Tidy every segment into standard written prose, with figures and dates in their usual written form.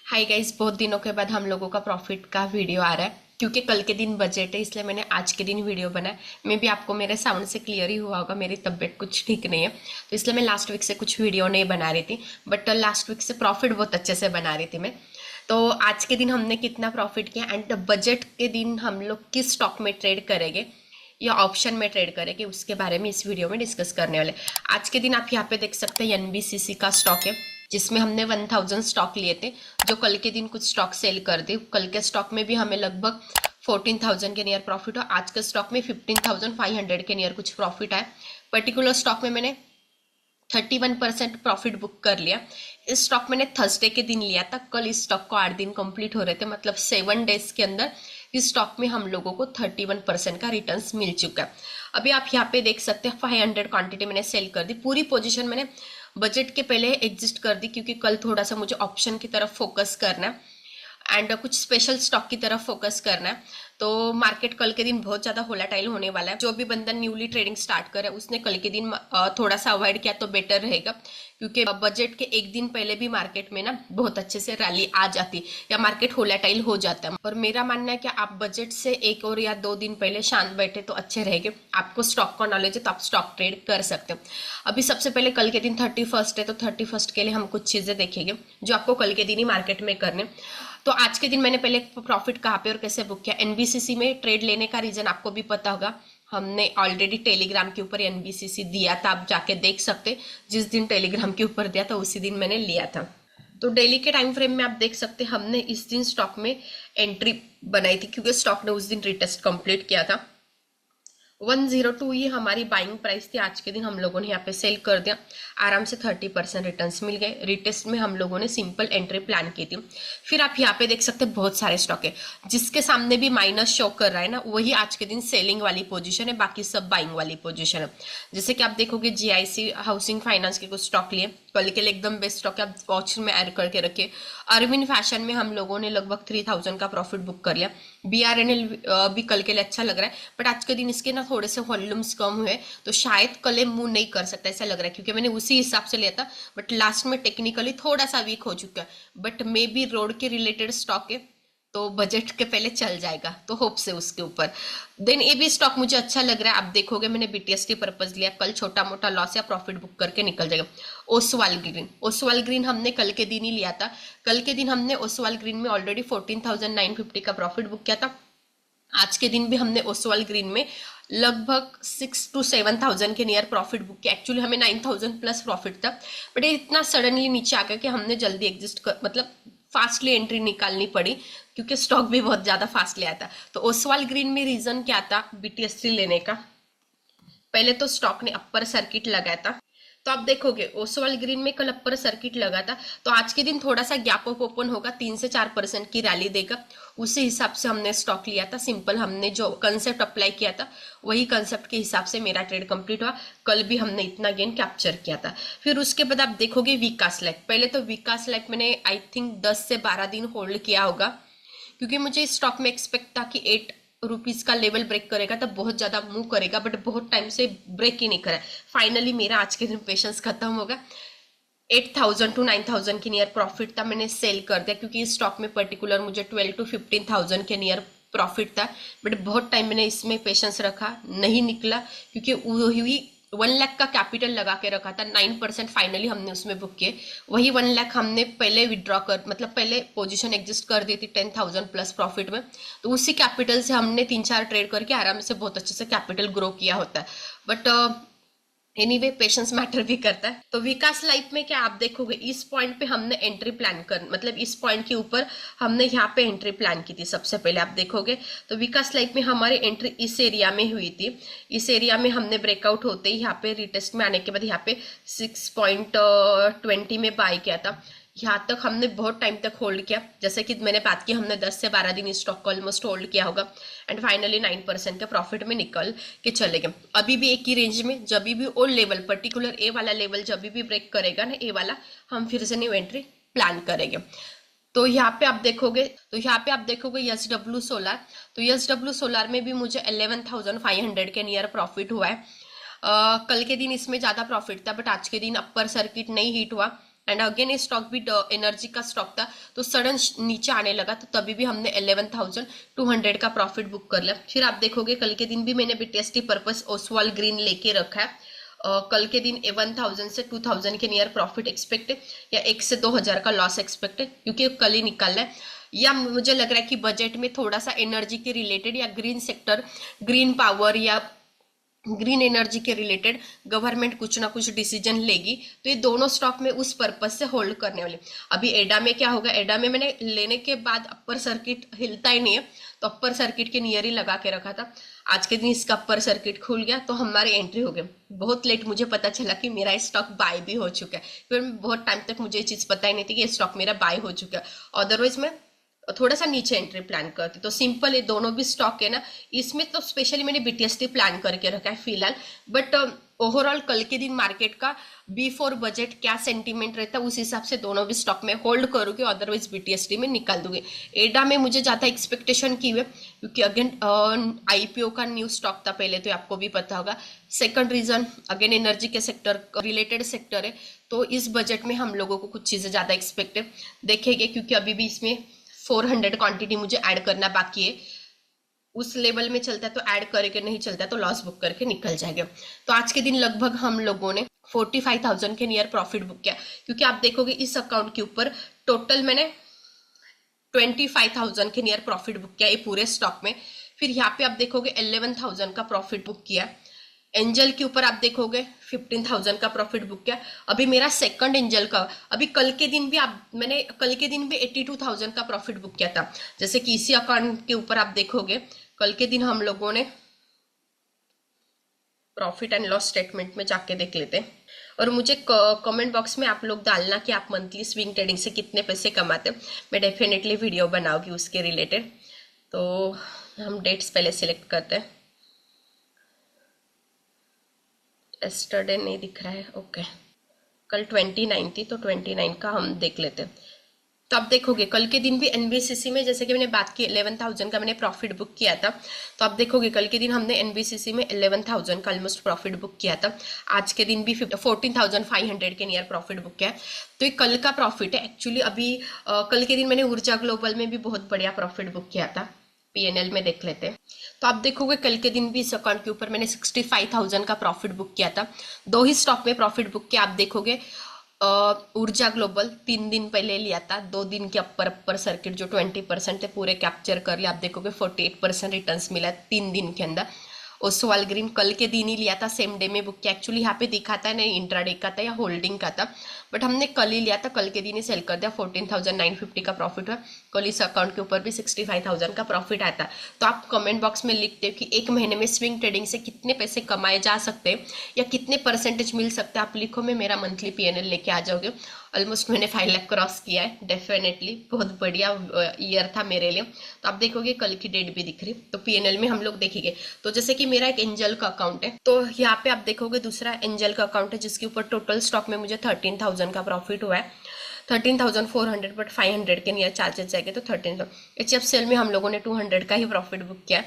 Hi guys, बहुत दिनों के बाद हम लोगों का प्रॉफिट का वीडियो आ रहा है क्योंकि कल के दिन बजट है, इसलिए मैंने आज के दिन वीडियो बनाया। मे भी आपको मेरे साउंड से क्लियर ही हुआ होगा, मेरी तबीयत कुछ ठीक नहीं है तो इसलिए मैं लास्ट वीक से कुछ वीडियो नहीं बना रही थी। बट लास्ट वीक से प्रॉफिट बहुत अच्छे से बना रही थी मैं। तो आज के दिन हमने कितना प्रॉफिट किया एंड बजट के दिन हम लोग किस स्टॉक में ट्रेड करेंगे या ऑप्शन में ट्रेड करेंगे, उसके बारे में इस वीडियो में डिस्कस करने वाले। आज के दिन आप यहाँ पे देख सकते हैं एनबीसीसी का स्टॉक है जिसमें हमने 1000 स्टॉक लिए थे, जो कल के दिन कुछ स्टॉक सेल कर दी। कल के स्टॉक में भी हमें लगभग 14,000 के नियर प्रॉफिट हो। आज के स्टॉक में 15,500 के नियर कुछ प्रॉफिट आए। पर्टिकुलर स्टॉक में मैंने 31% प्रॉफिट बुक कर लिया। इस स्टॉक मैंने थर्सडे के दिन लिया था। कल इस स्टॉक को 8 दिन कंप्लीट हो रहे थे, मतलब 7 डेज के अंदर इस स्टॉक में हम लोगों को 31% का रिटर्न्स मिल चुका है। अभी आप यहाँ पे देख सकते हैं 500 क्वांटिटी मैंने सेल कर दी। पूरी पोजीशन मैंने बजट के पहले एग्जिस्ट कर दी क्योंकि कल थोड़ा सा मुझे ऑप्शन की तरफ फोकस करना है एंड कुछ स्पेशल स्टॉक की तरफ फोकस करना है। तो मार्केट कल के दिन बहुत ज्यादा वोलेटाइल होने वाला है। जो भी बंदा न्यूली ट्रेडिंग स्टार्ट करे उसने कल के दिन थोड़ा सा अवॉइड किया तो बेटर रहेगा, क्योंकि बजट के एक दिन पहले भी मार्केट में ना बहुत अच्छे से रैली आ जाती या मार्केट वोलेटाइल हो जाता है। और मेरा मानना है कि आप बजट से 1 और या 2 दिन पहले शांत बैठे तो अच्छे रहेंगे। आपको स्टॉक का नॉलेज है तो आप स्टॉक ट्रेड कर सकते हैं। अभी सबसे पहले कल के दिन 31 है, तो 31 के लिए हम कुछ चीजें देखेंगे जो आपको कल के दिन ही मार्केट में करने। तो आज के दिन मैंने पहले प्रॉफिट कहाँ पे और कैसे बुक किया। एनबीसीसी में ट्रेड लेने का रीजन आपको भी पता होगा, हमने ऑलरेडी टेलीग्राम के ऊपर एनबीसीसी दिया था, आप जाके देख सकते। जिस दिन टेलीग्राम के ऊपर दिया था उसी दिन मैंने लिया था। तो डेली के टाइम फ्रेम में आप देख सकते हमने इस दिन स्टॉक में एंट्री बनाई थी क्योंकि स्टॉक ने उस दिन रिटेस्ट कंप्लीट किया था। 102 ये हमारी बाइंग प्राइस थी। आज के दिन हम लोगों ने यहाँ पे सेल कर दिया, आराम से 30% रिटर्न्स मिल गए। रिटेस्ट में हम लोगों ने सिंपल एंट्री प्लान की थी। फिर आप यहाँ पे देख सकते हैं बहुत सारे स्टॉक है जिसके सामने भी माइनस शो कर रहा है ना, वही आज के दिन सेलिंग वाली पोजीशन है, बाकी सब बाइंग वाली पोजीशन है। जैसे कि आप देखोगे जीआईसी हाउसिंग फाइनेंस के कुछ स्टॉक लिए, कल के लिए एकदम बेस्ट स्टॉक है, आप वॉच में ऐड करके रखिए। अरविंद फैशन में हम लोगों ने लगभग 3000 का प्रॉफिट बुक कर लिया। बीआरएनएल भी कल के लिए अच्छा लग रहा है, बट आज के दिन इसके ना थोड़े से वॉल्यूम्स कम हुए तो शायद कल मूव नहीं कर सकता ऐसा लग रहा है, क्योंकि मैंने उसी हिसाब से लिया था। बट लास्ट में टेक्निकली थोड़ा सा वीक हो चुका है, बट मे बी रोड के रिलेटेड स्टॉक है तो बजट के पहले चल जाएगा, तो होप से उसके ऊपर। देन ये भी स्टॉक मुझे अच्छा लग रहा है। आप देखोगे मैंने बीटीएसटी पर्पज लिया, कल छोटा मोटा लॉस या प्रॉफिट बुक करके निकल जाएगा। ओसवाल ग्रीन, ओसवाल ग्रीन हमने कल के दिन ही लिया था। कल के दिन हमने ओसवाल ग्रीन में ऑलरेडी 14,950 का प्रॉफिट बुक किया था। आज के दिन भी हमने ओसवाल ग्रीन में लगभग 6 to 7,000 के नियर प्रॉफिट बुक किया। एक्चुअली हमें 9,000 प्लस प्रॉफिट था, बट ये इतना सडनली नीचे आ गया कि हमने जल्दी एग्जिस्ट कर मतलब फास्टली एंट्री निकालनी पड़ी क्योंकि स्टॉक भी बहुत ज्यादा फास्ट ले आया था। तो ओसवाल ग्रीन में रीजन क्या था बीटीएससी लेने का? पहले तो स्टॉक ने अपर सर्किट लगाया था, तो आप देखोगे ओसवाल ग्रीन में कल अपर सर्किट लगा था, तो आज के दिन थोड़ा सा गैप अप ओपन होगा, 3 से 4% की रैली देगा। उसी हिसाब से हमने स्टॉक लिया था। सिंपल हमने जो कंसेप्ट अप्लाई किया था वही कंसेप्ट के हिसाब से मेरा ट्रेड कंप्लीट हुआ। कल भी हमने इतना गेन कैप्चर किया था। फिर उसके बाद आप देखोगे विकास लाइफ। पहले तो विकास लाइफ मैंने आई थिंक 10 से 12 दिन होल्ड किया होगा, क्योंकि मुझे इस स्टॉक में एक्सपेक्ट था कि 8 रुपीज का लेवल ब्रेक करेगा तब बहुत ज्यादा मूव करेगा, बट बहुत टाइम से ब्रेक ही नहीं करा। फाइनली मेरा आज के दिन पेशेंस खत्म होगा। 8,000 to 9,000 के नियर प्रॉफिट था, मैंने सेल कर दिया क्योंकि इस स्टॉक में पर्टिकुलर मुझे 12 to 15,000 के नियर प्रॉफिट था। बट बहुत टाइम मैंने इसमें पेशेंस रखा, नहीं निकला क्योंकि वही 1 लाख का कैपिटल लगा के रखा था। 9% फाइनली हमने उसमें बुक किए। वही 1 लाख हमने पहले विड्रॉ कर मतलब पहले पोजीशन एग्जिस्ट कर दी थी 10,000 प्लस प्रॉफिट में, तो उसी कैपिटल से हमने 3-4 ट्रेड करके आराम से बहुत अच्छे से कैपिटल ग्रो किया होता है। बट एनीवे पेशेंस मैटर भी करता है। तो विकास लाइफ में क्या आप देखोगे इस पॉइंट पे हमने एंट्री प्लान कर मतलब इस पॉइंट के ऊपर हमने यहाँ पे एंट्री प्लान की थी। सबसे पहले आप देखोगे तो विकास लाइफ में हमारी एंट्री इस एरिया में हुई थी। इस एरिया में हमने ब्रेकआउट होते ही यहाँ पे रिटेस्ट में आने के बाद यहाँ पे 6.20 में बाय किया था। यहाँ तक हमने बहुत टाइम तक होल्ड किया, जैसे कि मैंने बात की हमने 10 से 12 दिन इस स्टॉक को ऑलमोस्ट होल्ड किया होगा एंड फाइनली 9% के प्रॉफिट में निकल के चले गए। अभी भी एक ही रेंज में, जब भी ओल्ड लेवल पर्टिकुलर ए वाला लेवल जब भी ब्रेक करेगा ना ए वाला, हम फिर से न्यू एंट्री प्लान करेंगे। तो यहाँ पे आप देखोगे एसडब्ल्यू सोलार। तो एसडब्ल्यू सोलार में भी मुझे 11,500 के नियर प्रॉफिट हुआ है। कल के दिन इसमें ज्यादा प्रॉफिट था, बट आज के दिन अपर सर्किट नहीं हिट हुआ एंड अगेन ये स्टॉक भी एनर्जी का स्टॉक था, तो सडन नीचे आने लगा, तो तभी भी हमने 11,200 का प्रॉफिट बुक कर लिया। फिर आप देखोगे कल के दिन भी मैंने बीटीएसटी पर्पस ओसवाल ग्रीन लेके रखा है। कल के दिन 1,000 से 2,000 के नियर प्रॉफिट एक्सपेक्ट है, या 1 से 2,000 का लॉस एक्सपेक्ट है, क्योंकि कल ही निकालना है। या मुझे लग रहा है कि बजट में थोड़ा सा एनर्जी के रिलेटेड या ग्रीन सेक्टर, ग्रीन पावर या ग्रीन एनर्जी के रिलेटेड गवर्नमेंट कुछ ना कुछ डिसीजन लेगी, तो ये दोनों स्टॉक में उस पर्पज से होल्ड करने वाले। अभी एडा में क्या होगा, एडा में मैंने लेने के बाद अपर सर्किट हिलता ही नहीं है, तो अपर सर्किट के नियर ही लगा के रखा था। आज के दिन इसका अपर सर्किट खुल गया तो हमारी एंट्री हो गई। बहुत लेट मुझे पता चला कि मेरा स्टॉक बाय भी हो चुका है, फिर बहुत टाइम तक मुझे ये चीज पता ही नहीं थी कि ये स्टॉक मेरा बाय हो चुका है, अदरवाइज मैं थोड़ा सा नीचे एंट्री प्लान करती। तो सिंपल ये दोनों भी स्टॉक है ना, इसमें तो स्पेशली मैंने बीटीएसटी प्लान करके रखा है फिलहाल, बट ओवरऑल कल के दिन मार्केट का बिफोर बजट क्या सेंटीमेंट रहता है उस हिसाब से दोनों भी स्टॉक में होल्ड करूंगी, अदरवाइज बीटीएसटी में निकाल दूंगी। एडा में मुझे ज्यादा एक्सपेक्टेशन की हुई है, क्योंकि अगेन आईपीओ का न्यू स्टॉक था पहले, तो आपको भी पता होगा। सेकंड रीजन अगेन एनर्जी के सेक्टर रिलेटेड सेक्टर है, तो इस बजट में हम लोगों को कुछ चीजें ज्यादा एक्सपेक्ट देखेंगे, क्योंकि अभी भी इसमें 400 क्वांटिटी मुझे ऐड करना बाकी है। उस लेवल में चलता है तो ऐड करके, नहीं चलता तो लॉस बुक करके निकल जाएगा। तो आज के दिन लगभग हम लोगों ने 45,000 के नियर प्रॉफिट बुक किया, क्योंकि आप देखोगे इस अकाउंट के ऊपर टोटल मैंने 25,000 के नियर प्रॉफिट बुक किया ये पूरे स्टॉक में। फिर यहाँ पे आप देखोगे 11,000 का प्रॉफिट बुक किया। एंजल के ऊपर आप देखोगे 15,000 का प्रॉफिट बुक किया। अभी मेरा सेकंड एंजल का, अभी कल के दिन भी मैंने कल के दिन भी 82,000 का प्रॉफिट बुक किया था। जैसे कि इसी अकाउंट के ऊपर आप देखोगे कल के दिन हम लोगों ने प्रॉफिट एंड लॉस स्टेटमेंट में जाके देख लेते हैं, और मुझे कमेंट बॉक्स में आप लोग डालना कि आप मंथली स्विंग ट्रेडिंग से कितने पैसे कमाते हैं। मैं डेफिनेटली वीडियो बनाऊंगी उसके रिलेटेड। तो हम डेट्स पहले सिलेक्ट करते हैं। एस्टरडे नहीं दिख रहा है, ओके। कल 29 थी, तो 29 का हम देख लेते हैं। तो आप देखोगे कल के दिन भी एनबीसीसी में, जैसे कि मैंने बात की 11,000 का मैंने प्रॉफिट बुक किया था, तो आप देखोगे कल के दिन हमने एनबीसीसी में 11,000 का ऑलमोस्ट प्रॉफिट बुक किया था। आज के दिन भी 14,500 के नियर प्रॉफिट बुक किया है। तो ये कल का प्रॉफिट है एक्चुअली। अभी कल के दिन मैंने ऊर्जा ग्लोबल में भी बहुत बढ़िया प्रॉफिट बुक किया था। पीएनएल में देख लेते हैं। तो आप देखोगे कल के दिन भी इस अकाउंट के ऊपर मैंने 65,000 का प्रॉफिट बुक किया था। दो ही स्टॉक में प्रॉफिट बुक किया। आप देखोगे ऊर्जा ग्लोबल 3 दिन पहले लिया था, 2 दिन के अपर सर्किट जो 20% थे पूरे कैप्चर कर लिया। आप देखोगे 48% रिटर्न्स मिला 3 दिन के अंदर। ओसवाल ग्रीन कल के दिन ही लिया था, सेम डे में बुक किया। एक्चुअली यहाँ पे दिखाता है नहीं इंट्राडे का था या होल्डिंग का था, बट हमने कल ही लिया था, कल के दिन ही सेल कर दिया। 14,950 का प्रॉफिट हुआ। कल इस अकाउंट के ऊपर भी 65,000 का प्रॉफिट आया था। तो आप कमेंट बॉक्स में लिखते हो कि एक महीने में स्विंग ट्रेडिंग से कितने पैसे कमाए जा सकते हैं या कितने परसेंटेज मिल सकते हैं। आप लिखो, मैं मेरा मंथली पीएनएल लेके आ जाओगे। ऑलमोस्ट मैंने 5 लाख क्रॉस किया है। डेफिनेटली बहुत बढ़िया ईयर था मेरे लिए। तो आप देखोगे कल की डेट भी दिख रही, तो पीएनएल में हम लोग देखेंगे। तो जैसे कि मेरा एक एंजल का अकाउंट है, तो यहाँ पे आप देखोगे दूसरा एंजल का अकाउंट है जिसके ऊपर टोटल स्टॉक में मुझे 13,000 का प्रॉफिट हुआ है। 13,400 बट 500 के नियर चार्जेस जाएंगे, तो 13,000। HFCL में हम लोगों ने 200 का ही प्रॉफिट बुक किया।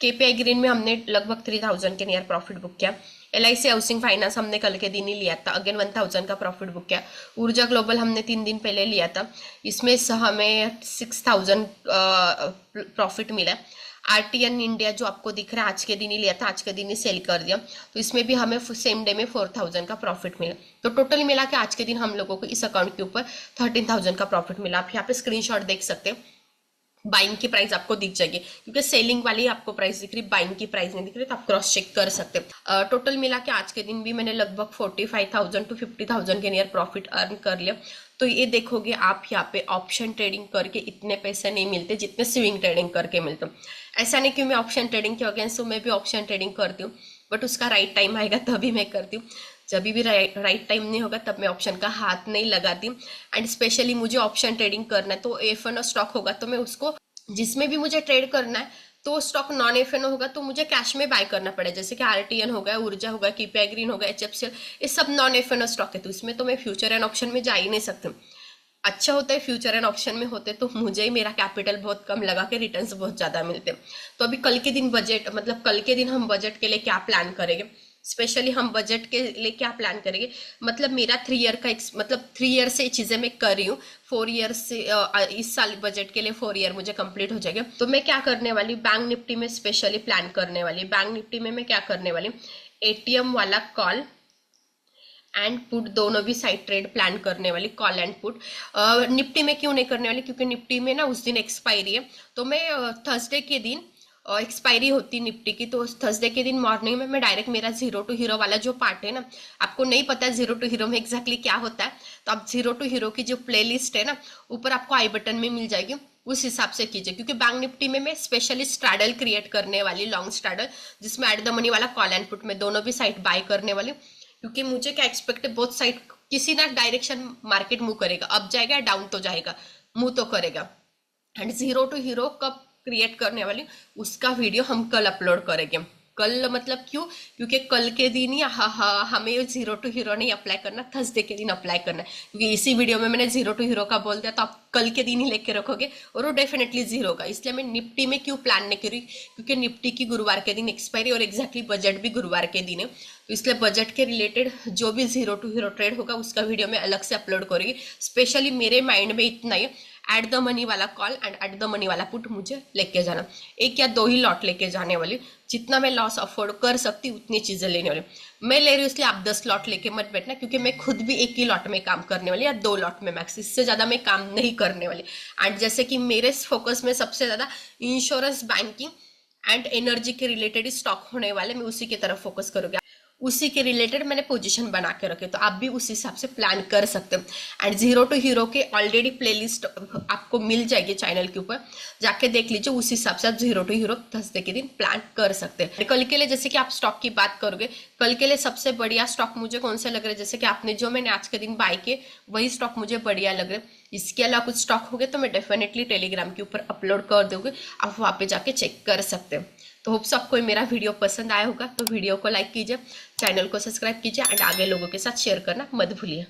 KPI ग्रीन में हमने लगभग 3,000 के नियर प्रॉफिट बुक किया। LIC हाउसिंग फाइनेंस हमने कल के दिन ही लिया था, अगेन 1,000 का प्रॉफिट बुक किया। ऊर्जा ग्लोबल हमने 3 दिन पहले लिया था, इसमें हमें 6,000 प्रॉफिट मिला। RTN इंडिया जो आपको दिख रहा है आज के दिन ही लिया था, आज के दिन ही सेल कर दिया, तो इसमें भी हमें सेम डे में 4,000 का प्रॉफिट मिला। तो टोटल मिला के आज के दिन हम लोगों को इस अकाउंट के ऊपर 13,000 का प्रॉफिट मिला। आप यहाँ पे स्क्रीनशॉट देख सकते हैं। बाइंग की प्राइस आपको दिख जाएगी, क्योंकि सेलिंग वाली आपको प्राइस दिख रही, बाइंग की प्राइस नहीं दिख रही, तो आप क्रॉस चेक कर सकते हैं। टोटल मिला के आज के दिन भी मैंने लगभग 45,000 to 50,000 के नियर प्रॉफिट अर्न कर लिया। तो ये देखोगे आप यहाँ पे ऑप्शन ट्रेडिंग करके इतने पैसे नहीं मिलते जितने स्विंग ट्रेडिंग करके मिलते। ऐसा नहीं कि मैं ऑप्शन ट्रेडिंग के अगेंस्ट हूँ, मैं भी ऑप्शन ट्रेडिंग करती हूँ, बट उसका राइट टाइम आएगा तभी मैं करती हूँ। जब भी राइट टाइम नहीं होगा तब मैं ऑप्शन का हाथ नहीं लगाती। एंड स्पेशली मुझे ऑप्शन ट्रेडिंग करना है, तो एफएनओ स्टॉक होगा तो मैं उसको, जिसमें भी मुझे ट्रेड करना है, तो स्टॉक नॉन एफएनओ होगा तो मुझे कैश में बाय करना पड़ेगा। जैसे कि RTN हो गया, ऊर्जा होगा, KPI ग्रीन होगा, HFCL, ये सब नॉन एफएनओ स्टॉक है, तो इसमें तो मैं फ्यूचर एंड ऑप्शन में जा ही नहीं सकती। अच्छा होता है फ्यूचर एंड ऑप्शन में होते तो मुझे ही मेरा कैपिटल बहुत कम लगा के रिटर्न्स बहुत ज्यादा मिलते। तो अभी कल के दिन बजट, मतलब कल के दिन हम बजट के लिए क्या प्लान करेंगे, स्पेशली हम बजट के लिए क्या प्लान करेंगे, मतलब मेरा 3 ईयर का मतलब 3 ईयर से चीज़ें मैं कर रही हूँ, 4 ईयर से इस साल बजट के लिए 4 ईयर मुझे कंप्लीट हो जाएगा। तो मैं क्या करने वाली, बैंक निफ्टी में स्पेशली प्लान करने वाली। बैंक निफ्टी में मैं क्या करने वाली, एटीएम वाला कॉल एंड पुट दोनों भी साइड ट्रेड प्लान करने वाली, कॉल एंड पुट। निफ्टी में क्यों नहीं करने वाली, क्योंकि निफ्टी में ना उस दिन एक्सपायरी है, तो मैं थर्सडे के दिन एक्सपायरी होती निफ्टी की, तो थर्सडे के दिन मॉर्निंग में मैं डायरेक्ट मेरा जीरो टू हीरो वाला जो पार्ट है ना, आपको नहीं पता है जीरो टू हीरो में एग्जैक्टली क्या होता है, तो आप जीरो टू हीरो की जो प्लेलिस्ट है ना ऊपर आपको आई बटन में मिल जाएगी, उस हिसाब से कीजिए। क्योंकि बैंक निफ्टी में मैं स्पेशली स्ट्रैडल क्रिएट करने वाली, लॉन्ग स्ट्रैडल, जिसमें एट द मनी वाला कॉल एंड पुट में दोनों भी साइड बाय करने वाली। क्योंकि मुझे क्या एक्सपेक्ट है, बोथ साइड किसी ना डायरेक्शन मार्केट मूव करेगा, अप जाएगा या डाउन तो जाएगा, मूव तो करेगा। एंड जीरो टू हीरो कब क्रिएट करने वाली, उसका वीडियो हम कल अपलोड करेंगे। कल मतलब क्यों, क्योंकि कल के दिन ही हमें जीरो टू हीरो नहीं अप्लाई करना, थर्सडे के दिन अप्लाई करना है। क्योंकि इसी वीडियो में मैंने जीरो टू हीरो का बोल दिया, तो आप कल के दिन ही लेके रखोगे और वो डेफिनेटली जीरो होगा। इसलिए मैं निफ्टी में क्यों प्लान नहीं करी, क्योंकि निफ्टी की गुरुवार के दिन एक्सपायरी और एग्जैक्टली बजट भी गुरुवार के दिन है, तो इसलिए बजट के रिलेटेड जो भी जीरो टू हीरो ट्रेड होगा उसका वीडियो मैं अलग से अपलोड करूँगी। स्पेशली मेरे माइंड में इतना ही, एट द मनी वाला call and at the money वाला पुट मुझे लेके जाना, एक या दो ही लॉट लेके जाने वाली, जितना मैं लॉस अफोर्ड कर सकती उतनी चीजें लेने वाली। मैं ले रही हूँ इसलिए आप 10 लॉट लेके मत बैठना, क्योंकि मैं खुद भी एक ही लॉट में काम करने वाली या 2 लॉट में मैक्स, इससे ज्यादा मैं काम नहीं करने वाली। एंड जैसे कि मेरे फोकस में सबसे ज्यादा इंश्योरेंस, बैंकिंग एंड एनर्जी के रिलेटेड स्टॉक होने वाले, मैं उसी की तरफ फोकस करूंगी। उसी के रिलेटेड मैंने पोजीशन बना के रखे, तो आप भी उस हिसाब से प्लान कर सकते हो। एंड जीरो टू हीरो के ऑलरेडी प्लेलिस्ट आपको मिल जाएगी चैनल के ऊपर, जाके देख लीजिए, उस हिसाब से आप जीरो टू हीरो थर्सडे के दिन प्लान कर सकते हैं। कल के लिए जैसे कि आप स्टॉक की बात करोगे, कल के लिए सबसे बढ़िया स्टॉक मुझे कौन से लग रहे हैं, जैसे कि आपने जो मैंने आज के दिन बाय किए वही स्टॉक मुझे बढ़िया लग रहे हैं। इसके अलावा कुछ स्टॉक हो गए तो मैं डेफिनेटली टेलीग्राम के ऊपर अपलोड कर दूंगी, आप वहाँ पे जाके चेक कर सकते हो। तो होप्स आपको मेरा वीडियो पसंद आया होगा, तो वीडियो को लाइक कीजिए, चैनल को सब्सक्राइब कीजिए एंड आगे लोगों के साथ शेयर करना मत भूलिए।